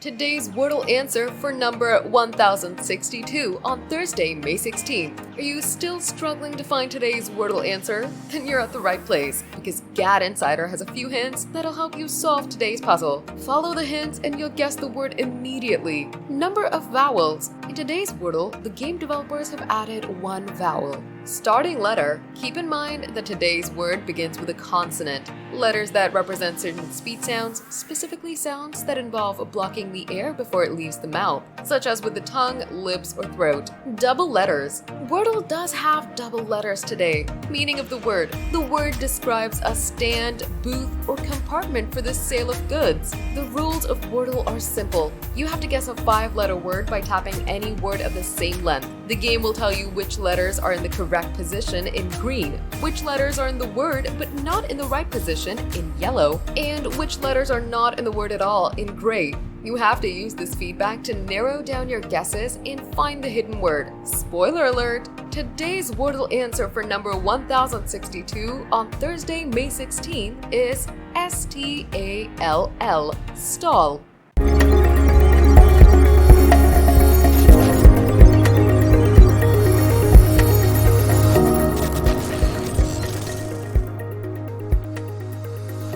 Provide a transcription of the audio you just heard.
Today's Wordle answer for number 1062 on Thursday, May 16th. Are you still struggling to find today's Wordle answer? Then you're at the right place, because GAD Insider has a few hints that'll help you solve today's puzzle. Follow the hints and you'll guess the word immediately. Number of vowels. In today's Wordle, the game developers have added one vowel. Starting letter. Keep in mind that today's word begins with a consonant. Letters that represent certain speech sounds, specifically sounds that involve blocking the air before it leaves the mouth, such as with the tongue, lips, or throat. Double letters. Wordle does have double letters today. Meaning of the word. The word describes a stand, booth, or compartment for the sale of goods. The rules of Wordle are simple. You have to guess a 5-letter word by tapping any word of the same length. The game will tell you which letters are in the correct position in green, which letters are in the word but not in the right position in yellow, and which letters are not in the word at all in gray. You have to use this feedback to narrow down your guesses and find the hidden word. Spoiler alert! Today's Wordle answer for number 1062 on Thursday, May 16th is S-T-A-L-L, stall.